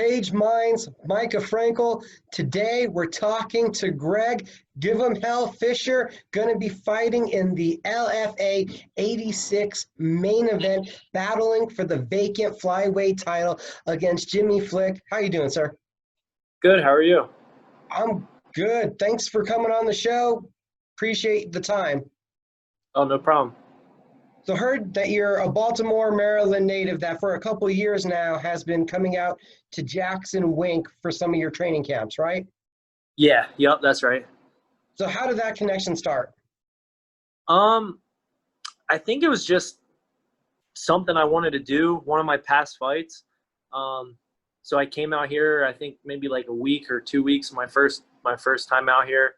Cage Minds, Mika Frankl. Today we're talking to Greg. Give him hell. Fischer going to be fighting in the LFA 86 main event, battling for the vacant flyweight title against Jimmy Flick. How you doing, sir? Good. How are you? I'm good. Thanks for coming on the show. Appreciate the time. Oh, no problem. So heard that you're a Baltimore, Maryland native that for a couple of years now has been coming out to JacksonWink for some of your training camps, right? Yeah. Yep. That's right. So how did that connection start? I think it was just something I wanted to do. One of my past fights. So I came out here. I think maybe like a week or 2 weeks. My first time out here,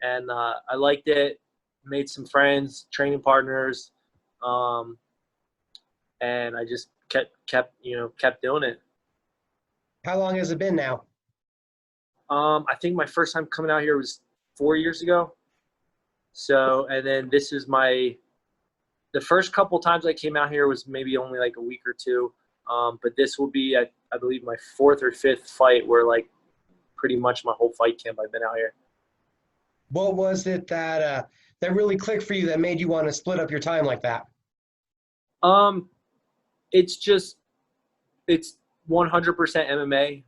and I liked it. Made some friends, training partners. And I just kept doing it. How long has it been now? I think my first time coming out here was 4 years ago. So, and then this is the first couple times I came out here was maybe only like a week or two. But this will be, I believe, my fourth or fifth fight where like pretty much my whole fight camp I've been out here. What was it that really clicked for you that made you want to split up your time like that? It's 100% MMA.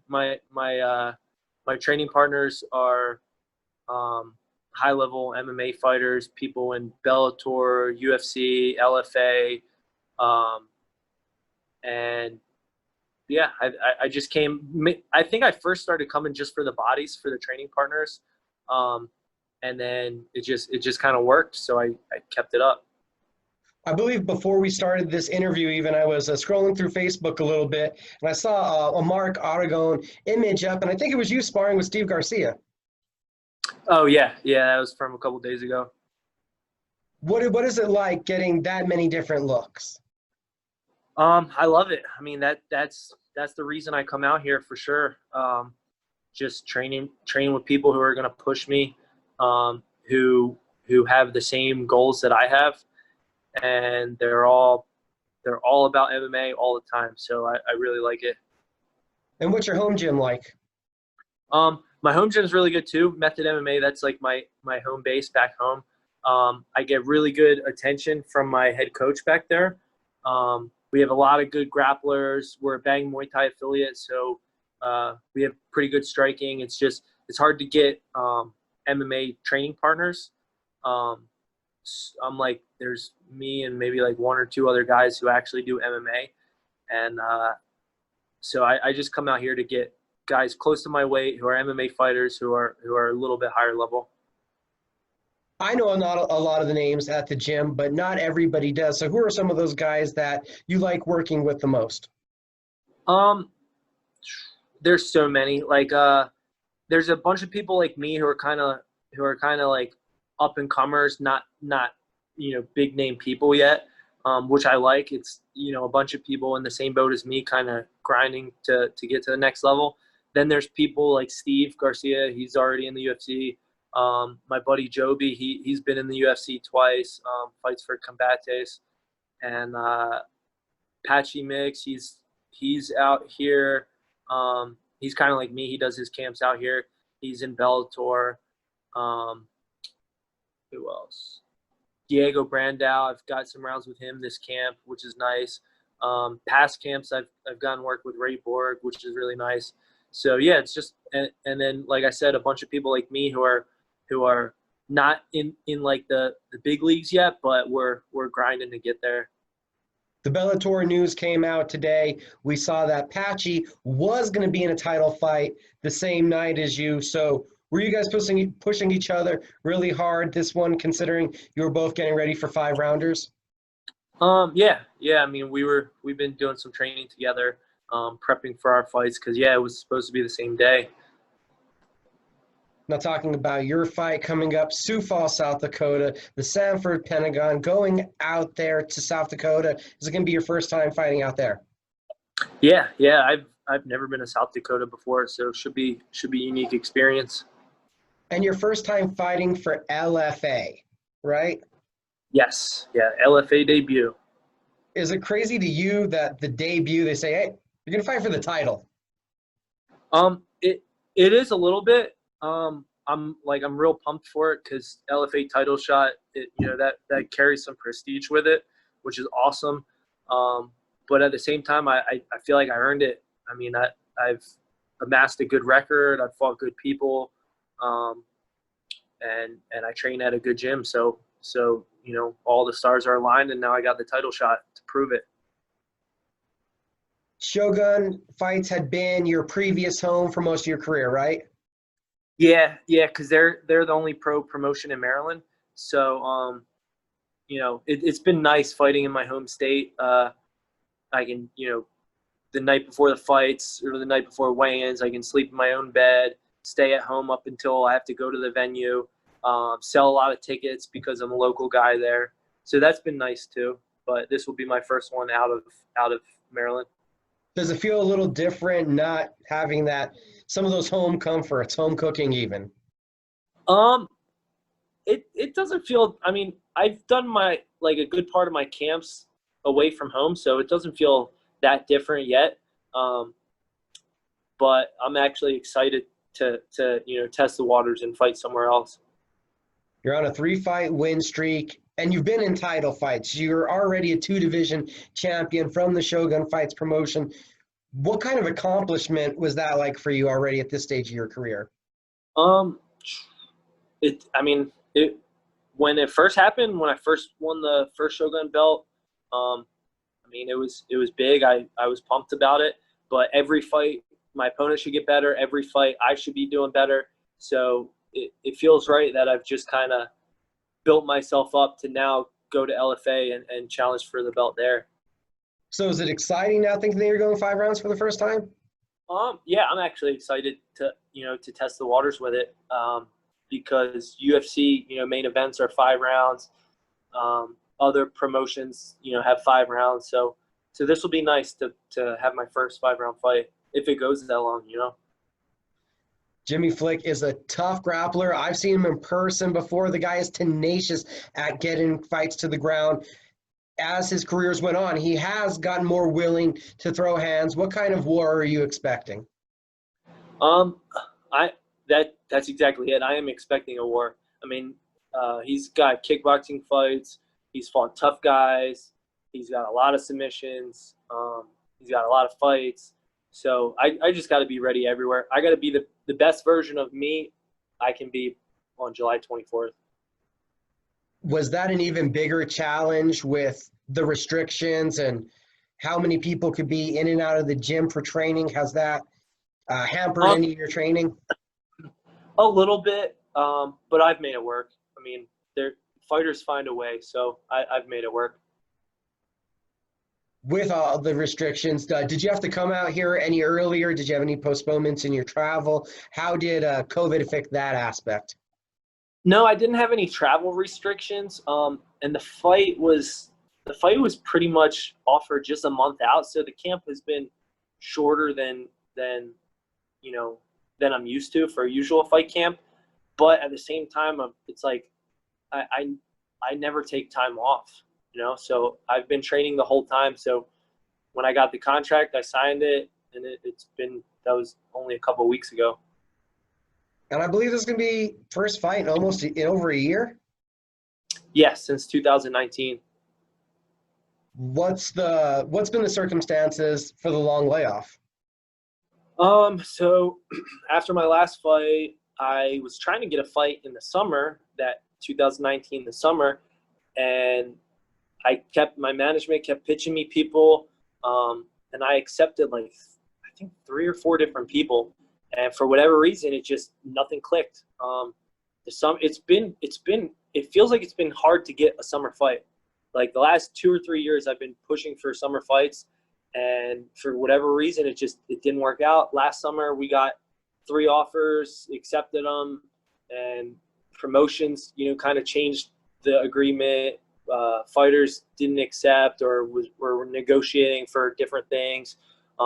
My training partners are high level MMA fighters, people in Bellator, UFC, LFA, and yeah, I just came. I think I first started coming just for the bodies for the training partners, and then it just kind of worked. So I kept it up. I believe before we started this interview even, I was scrolling through Facebook a little bit, and I saw a Mark Aragon image up, and I think it was you sparring with Steve Garcia. Oh, yeah. Yeah, that was from a couple days ago. What is it like getting that many different looks? I love it. I mean, that's the reason I come out here for sure. Just training with people who are going to push me, who have the same goals that I have. And they're all about MMA all the time. So I really like it. And what's your home gym like? My home gym is really good too. Method MMA, that's like my home base back home. I get really good attention from my head coach back there. We have a lot of good grapplers. We're a Bang Muay Thai affiliate, so we have pretty good striking. It's hard to get MMA training partners. I'm like, there's me and maybe like one or two other guys who actually do MMA. And so I just come out here to get guys close to my weight who are MMA fighters who are a little bit higher level. I know not a lot of the names at the gym, but not everybody does. So who are some of those guys that you like working with the most? There's so many. Like there's a bunch of people like me who are kind of like up and comers, not big name people yet, which I like. It's a bunch of people in the same boat as me, kind of grinding to get to the next level. Then there's people like Steve Garcia. He's already in the UFC. My buddy Joby, he's been in the UFC twice. Fights for Combates. And Patchy Mix, he's out here. He's kind of like me. He does his camps out here. He's in Bellator. Who else? Diego Brandao. I've got some rounds with him this camp, which is nice. Past camps, I've gotten work with Ray Borg, which is really nice. So yeah, it's just and then like I said, a bunch of people like me who are not in like the big leagues yet, but we're grinding to get there. The Bellator news came out today. We saw that Patchy was going to be in a title fight the same night as you. So were you guys pushing each other really hard this one, considering you were both getting ready for 5-rounders? Yeah. I mean, we've been doing some training together, prepping for our fights because it was supposed to be the same day. Now talking about your fight coming up, Sioux Falls, South Dakota, the Sanford Pentagon, going out there to South Dakota. Is it going to be your first time fighting out there? Yeah. I've never been to South Dakota before, so it should be a unique experience. And your first time fighting for LFA, right? Yes. Yeah. LFA debut. Is it crazy to you that the debut, they say, hey, you're going to fight for the title? It is a little bit. I'm real pumped for it because LFA title shot, that carries some prestige with it, which is awesome. But at the same time, I feel like I earned it. I mean, I've amassed a good record. I've fought good people, and I train at a good gym. So all the stars are aligned, and now I got the title shot to prove it. Shogun fights had been your previous home for most of your career, right? Yeah, because they're the only pro promotion in Maryland. So, it's been nice fighting in my home state. I can, the night before the fights or the night before weigh-ins, I can sleep in my own bed, stay at home up until I have to go to the venue, sell a lot of tickets because I'm a local guy there. So that's been nice too. But this will be my first one out of Maryland. Does it feel a little different not having some of those home comforts, home cooking even? It doesn't feel, I mean, I've done a good part of my camps away from home, so it doesn't feel that different yet. But I'm actually excited to test the waters and fight somewhere else. You're on a 3-fight win streak, and you've been in title fights. You're already a 2-division champion from the Shogun Fights promotion. What kind of accomplishment was that like for you already at this stage of your career? When it first happened, when I first won the first Shogun belt, it was big. I was pumped about it. But every fight, my opponent should get better. Every fight, I should be doing better. So it feels right that I've just kind of built myself up to now go to LFA and challenge for the belt there. So is it exciting now thinking that you're going 5 rounds for the first time? Yeah, I'm actually excited to test the waters with it. Because UFC, main events are 5 rounds. Other promotions, have 5 rounds. So this will be nice to have my first 5-round fight if it goes that long, Jimmy Flick is a tough grappler. I've seen him in person before. The guy is tenacious at getting fights to the ground. As his careers went on, he has gotten more willing to throw hands. What kind of war are you expecting? That's exactly it. I am expecting a war. I mean, he's got kickboxing fights. He's fought tough guys. He's got a lot of submissions. He's got a lot of fights. So I just got to be ready everywhere. I got to be the best version of me I can be on July 24th. Was that an even bigger challenge with the restrictions and how many people could be in and out of the gym for training? Has that hampered any of your training? A little bit, but I've made it work. I mean, fighters find a way, so I've made it work. With all the restrictions, did you have to come out here any earlier? Did you have any postponements in your travel? How did COVID affect that aspect? No, I didn't have any travel restrictions. And the fight was pretty much offered just a month out, so the camp has been shorter than I'm used to for a usual fight camp. But at the same time, it's like I never take time off, so I've been training the whole time. So when I got the contract, I signed it, and that was only a couple of weeks ago. And I believe this is going to be first fight in over a year? Yes, since 2019. What's been the circumstances for the long layoff? So after my last fight, I was trying to get a fight in the summer, that 2019, the summer, and my management kept pitching me people, and I accepted I think 3 or 4 different people, and for whatever reason, nothing clicked. It feels like it's been hard to get a summer fight. Like the last 2 or 3 years, I've been pushing for summer fights, and for whatever reason, it didn't work out. Last summer, we got 3 offers, accepted them, and promotions, kind of changed the agreement. Fighters didn't accept or were negotiating for different things.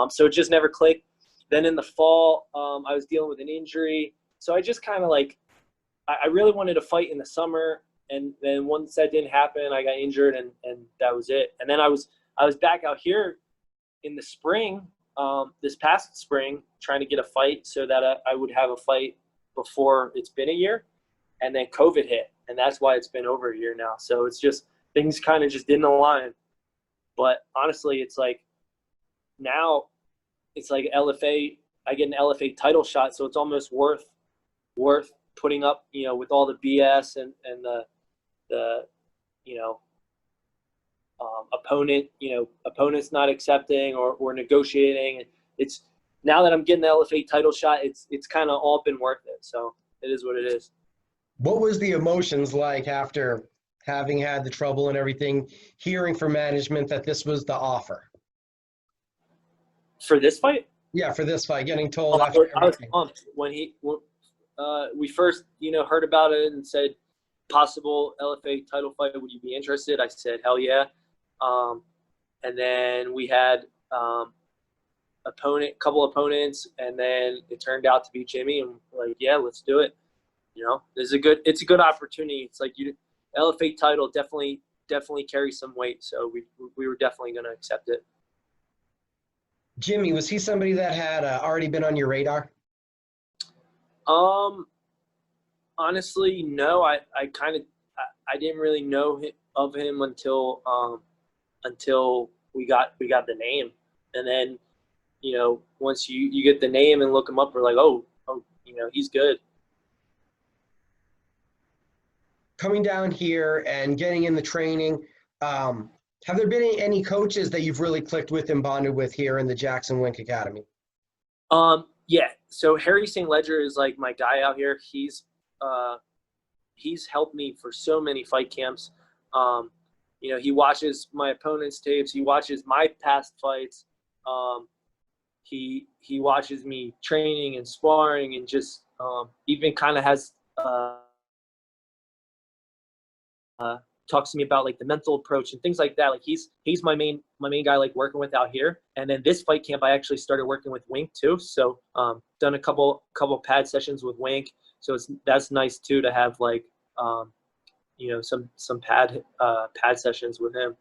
So it just never clicked. Then in the fall, I was dealing with an injury. So I just kind of I really wanted to fight in the summer. And then once that didn't happen, I got injured and that was it. And then I was back out here in the spring this past spring trying to get a fight so that I would have a fight before it's been a year, and then COVID hit, and that's why it's been over a year now. So it's just things kind of just didn't align. But honestly, it's like now it's like LFA. I get an LFA title shot, so it's almost worth putting up, with all the BS and the opponents not accepting or negotiating. It's now that I'm getting the LFA title shot, it's kind of all been worth it. So it is what it is. What was the emotions like after having had the trouble and everything, hearing from management that this was the offer? For this fight? Yeah, for this fight, getting told after everything. I was pumped when we first, heard about it and said possible LFA title fight. Would you be interested? I said, hell yeah. And then we had couple opponents, and then it turned out to be Jimmy, and we're like, yeah, let's do it. It's a good opportunity. It's like LFA title definitely carries some weight, so we were definitely going to accept it. Jimmy, was he somebody that had already been on your radar? Honestly, no. I didn't really know of him until we got the name, and then once you get the name and look him up, we're like, oh, he's good. Coming down here and getting in the training, have there been any coaches that you've really clicked with and bonded with here in the JacksonWink Academy? Yeah. So Harry St. Ledger is like my guy out here. He's helped me for so many fight camps. He watches my opponent's tapes. He watches my past fights. He watches me training and sparring, and just even kind of has talks to me about like the mental approach and things like that. Like he's my main guy, like working with out here. And then this fight camp, I actually started working with Wink too. So done a couple pad sessions with Wink. So that's nice too to have like some pad sessions with him.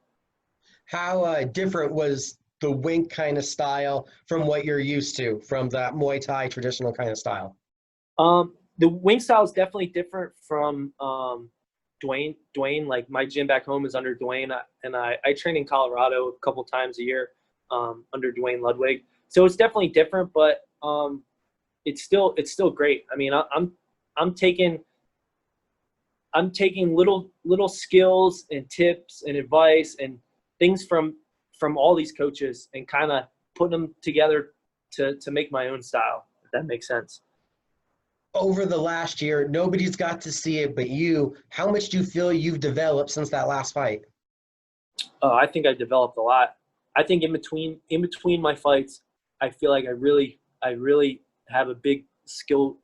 How different was the Wink kind of style from what you're used to, from that Muay Thai traditional kind of style? The Wink style is definitely different from Dwayne. Like my gym back home is under Dwayne, and I train in Colorado a couple times a year under Dwayne Ludwig. So it's definitely different, but it's still great. I mean, I'm taking little skills and tips and advice and things from all these coaches and kind of putting them together to make my own style, if that makes sense. Over the last year, nobody's got to see it but you. How much do you feel you've developed since that last fight? I think I developed a lot. I think in between my fights, I feel like I really have a big skill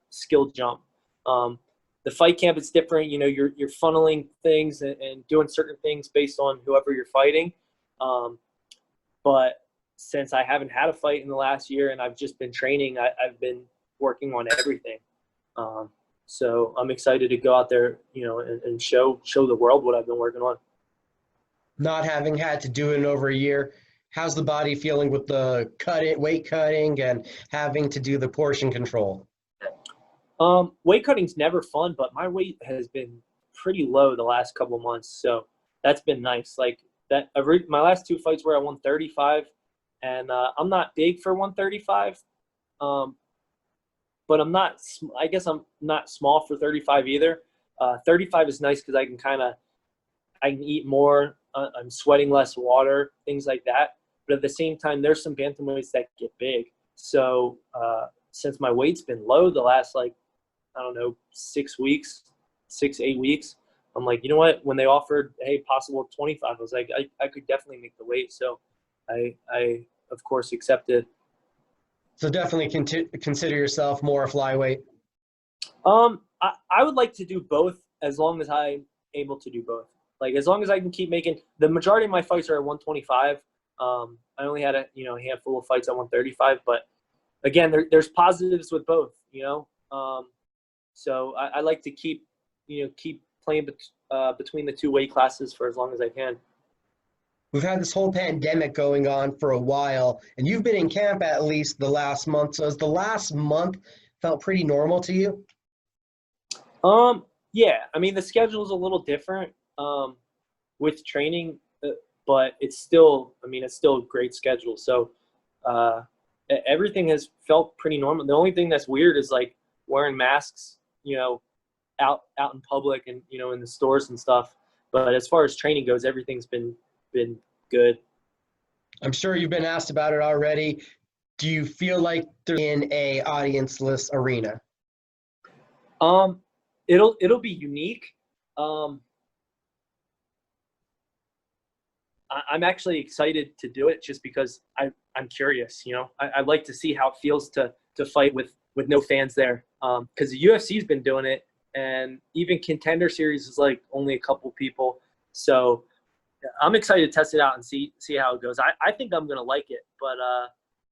jump. The fight camp is different. You're funneling things and doing certain things based on whoever you're fighting. But since I haven't had a fight in the last year and I've just been training, I've been working on everything. So I'm excited to go out there, and show the world what I've been working on. Not having had to do it in over a year, how's the body feeling with the weight cutting and having to do the portion control? Weight cutting's never fun, but my weight has been pretty low the last couple of months, so that's been nice. Like that, my last two fights were at 135, and I'm not big for 135. But I guess I'm not small for 35 either. 35 is nice because I can eat more. I'm sweating less water, things like that. But at the same time, there's some bantamweights that get big. So since my weight's been low the last 6, 8 weeks, I'm like, you know what? When they offered, hey, possible 25, I was like, I could definitely make the weight. So I of course accepted. So definitely consider yourself more a flyweight. I would like to do both as long as I'm able to do both. Like as long as I can keep making the majority of my fights are at 125. I only had a handful of fights at 135, but again, there's positives with both. So I like to keep playing between the two weight classes for as long as I can. we've had this whole pandemic going on for a while, and you've been in camp at least the last month. So has the last month felt pretty normal to you? Yeah, I mean, the schedule is a little different with training, but it's still, I mean, it's still a great schedule. So everything has felt pretty normal. The only thing that's weird is like wearing masks, out in public and, in the stores and stuff. But as far as training goes, everything's been good. I'm sure you've been asked about it already. Do you feel like they're in a audience-less arena? It'll be unique. I'm actually excited to do it just because I'm curious. I'd like to see how it feels to fight with no fans there. Because the UFC's been doing it, and even Contender Series is like only a couple people. So I'm excited to test it out and see how it goes. I think I'm gonna like it, but I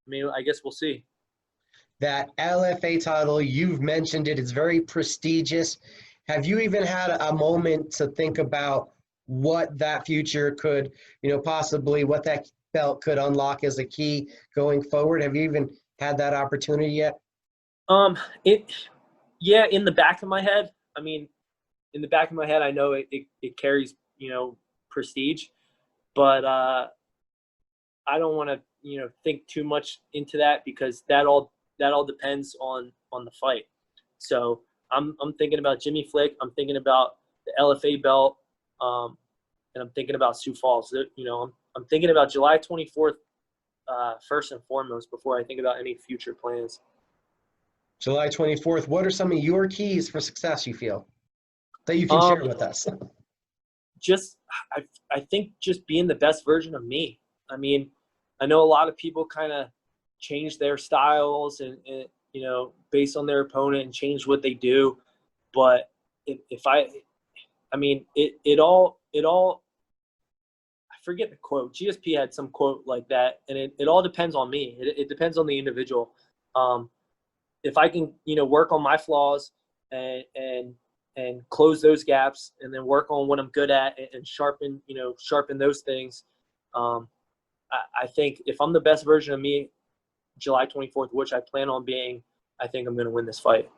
mean, I guess we'll see. That LFA title, you've mentioned it, it's very prestigious. Have you even had a moment to think about what that future could, possibly what that belt could unlock as a key going forward? Have you even had that opportunity yet? Yeah, in the back of my head. I mean, in the back of my head, I know it carries, prestige, but I don't want to, think too much into that because that all depends on the fight. So I'm thinking about Jimmy Flick. I'm thinking about the LFA belt, and I'm thinking about Sioux Falls. I'm thinking about July 24th first and foremost before I think about any future plans. July 24th, what are some of your keys for success you feel that you can share with us? I think just being the best version of me. I mean, I know a lot of people kind of change their styles and based on their opponent and change what they do, but it all I forget the quote. GSP had some quote like that, and it all depends on me. It depends on the individual. If I can work on my flaws and close those gaps, and then work on what I'm good at and sharpen those things. I think if I'm the best version of me, July 24th, which I plan on being, I think I'm going to win this fight.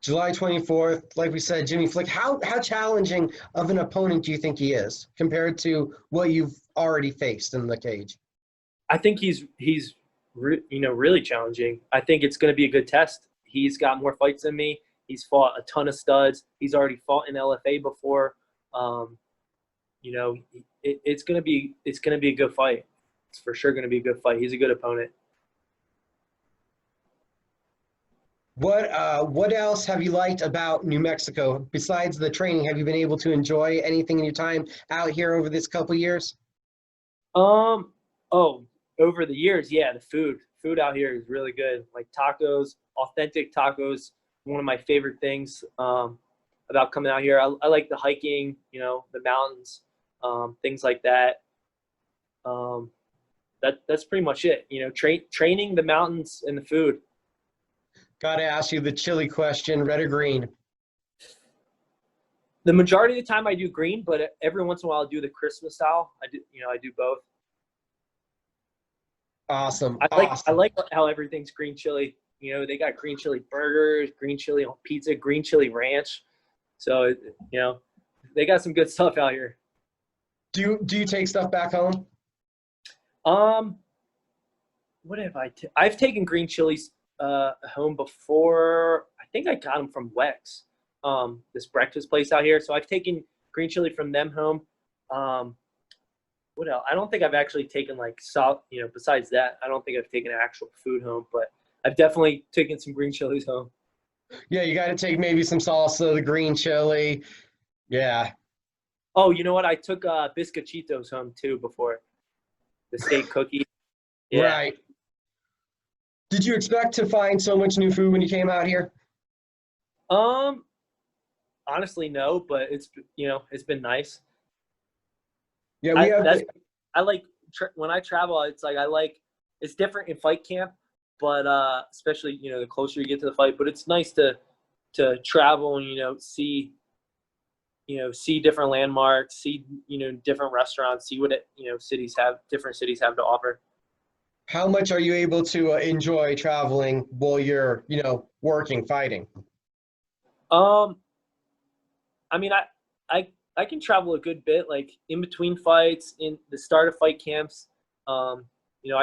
July 24th, like we said, Jimmy Flick, how challenging of an opponent do you think he is compared to what you've already faced in the cage? I think he's really challenging. I think it's going to be a good test. He's got more fights than me. He's fought a ton of studs. He's already fought in LFA before. It's gonna be a good fight. It's for sure gonna be a good fight. He's a good opponent. What else have you liked about New Mexico besides the training? Have you been able to enjoy anything in your time out here over this couple years? Over the years, yeah, the food out here is really good. Like tacos, authentic tacos. One of my favorite things about coming out here. I like the hiking, the mountains, things like that. That's pretty much it. Training, the mountains, and the food. Got to ask you the chili question: red or green? The majority of the time I do green, but every once in a while I do the Christmas style. I do both. Awesome. I like how everything's green chili. They got green chili burgers, green chili on pizza, green chili ranch. So, they got some good stuff out here. Do you take stuff back home? What have I've taken green chilies home before. I think I got them from Wex, this breakfast place out here. So I've taken green chili from them home. What else? I don't think I've actually taken like salt, besides that, I don't think I've taken actual food home, but I've definitely taken some green chilies home. Yeah, you got to take maybe some salsa, the green chili. Yeah. Oh, you know what? I took biscochitos home too before, the steak cookie. Yeah. Right. Did you expect to find so much new food when you came out here? Honestly, no, but it's been nice. Yeah, I like when I travel. It's like it's different in fight camp, but especially the closer you get to the fight. But it's nice to travel and see see different landmarks, see, different restaurants, see what different cities have to offer. How much are you able to enjoy traveling while you're, working, fighting? I mean, I can travel a good bit, like in between fights, in the start of fight camps. I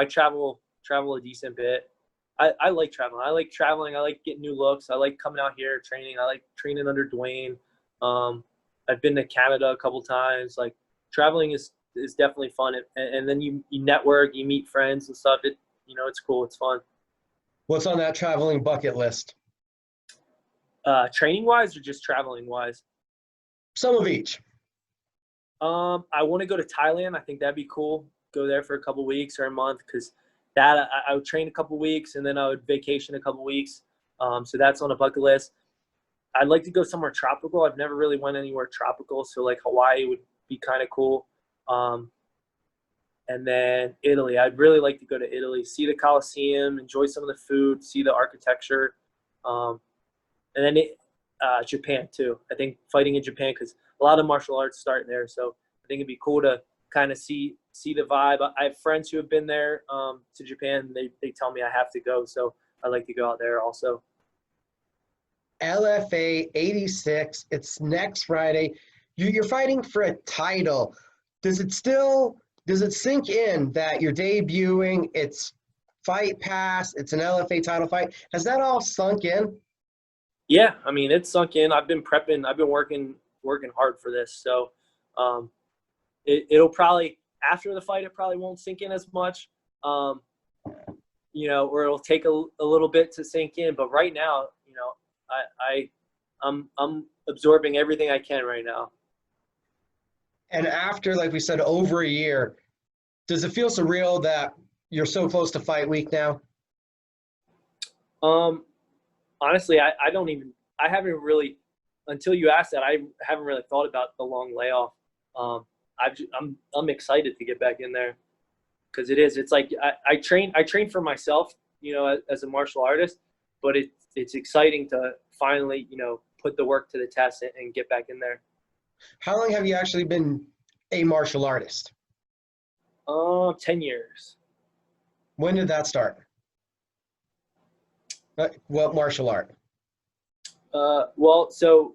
travel a decent bit. I like traveling. I like traveling. I like getting new looks. I like coming out here training. I like training under Dwayne. I've been to Canada a couple times. Like traveling is definitely fun. And then you network, you meet friends and stuff. It's cool. It's fun. What's on that traveling bucket list? Training wise or just traveling wise? Some of each. I want to go to Thailand. I think that'd be cool. Go there for a couple weeks or a month, because that I would train a couple weeks and then I would vacation a couple weeks. So that's on a bucket list. I'd like to go somewhere tropical. I've never really went anywhere tropical, so like Hawaii would be kind of cool. And then Italy. I'd really like to go to Italy, see the Colosseum, enjoy some of the food, see the architecture. And then Japan too. I think fighting in Japan, because a lot of martial arts start there. So I think it'd be cool to kind of see the vibe. I have friends who have been there to Japan. They tell me I have to go. So I'd like to go out there also. LFA 86. It's next Friday. You're fighting for a title. Does it sink in that you're debuting? It's Fight Pass. It's an LFA title fight. Has that all sunk in? Yeah, I mean, it's sunk in. I've been prepping. I've been working hard for this. So it'll probably, after the fight, it probably won't sink in as much, or it'll take a little bit to sink in. But right now, I'm absorbing everything I can right now. And after, like we said, over a year, does it feel surreal that you're so close to fight week now? Honestly, I haven't really, until you asked that, I haven't really thought about the long layoff. I'm excited to get back in there, because it's like I train for myself, as a martial artist, but it's exciting to finally, put the work to the test and get back in there. How long have you actually been a martial artist? 10 years. When did that start? What martial art? Well, so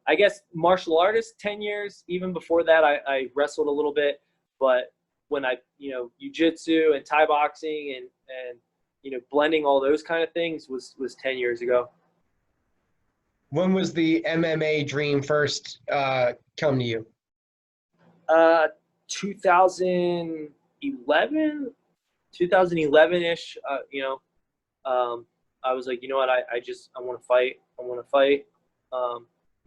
I guess martial artist, 10 years. Even before that, I wrestled a little bit, but when jiu-jitsu and Thai boxing and blending all those kind of things was 10 years ago. When was the MMA dream first come to you? 2011-ish. I was like, you know what, I want to fight. I want to fight.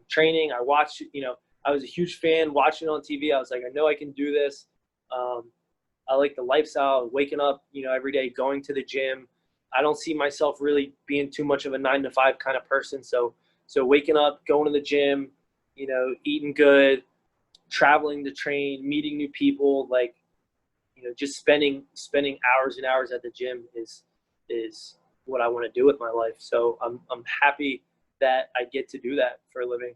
Training, I watched, I was a huge fan watching it on TV. I was like, I know I can do this. I like the lifestyle, waking up, every day, going to the gym. I don't see myself really being too much of a 9-to-5 kind of person. So waking up, going to the gym, eating good, traveling to train, meeting new people, like, just spending hours and hours at the gym is what I want to do with my life. So I'm happy that I get to do that for a living.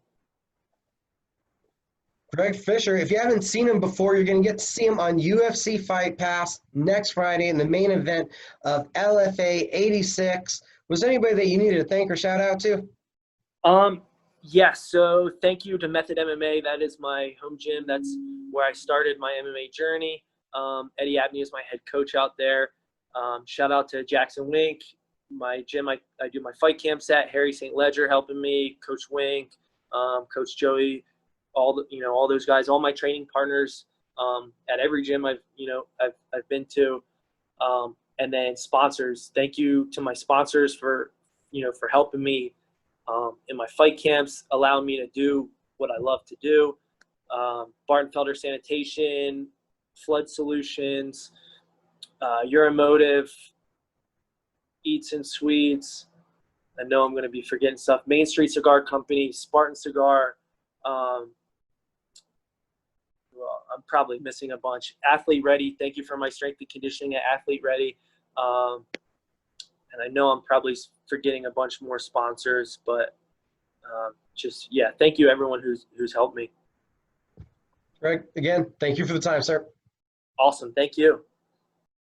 Greg Fischer, if you haven't seen him before, you're going to get to see him on UFC Fight Pass next Friday in the main event of LFA 86. Was there anybody that you needed to thank or shout out to? Yes. So thank you to Method MMA. That is my home gym. That's where I started my MMA journey. Eddie Abney is my head coach out there. Shout out to JacksonWink, my gym. I do my fight camps at. Harry St. Ledger helping me, Coach Wink, Coach Joey, all those guys, all my training partners at every gym I've been to, and then sponsors. Thank you to my sponsors for helping me in my fight camps, allowing me to do what I love to do. Bartenfelder Sanitation, Flood Solutions, Euromotive, Eats and Sweets. I know I'm going to be forgetting stuff. Main Street Cigar Company, Spartan Cigar. Well, I'm probably missing a bunch. Athlete Ready. Thank you for my strength and conditioning at Athlete Ready. And I know I'm probably forgetting a bunch more sponsors, but thank you everyone who's helped me. Greg, again, thank you for the time, sir. Awesome. Thank you.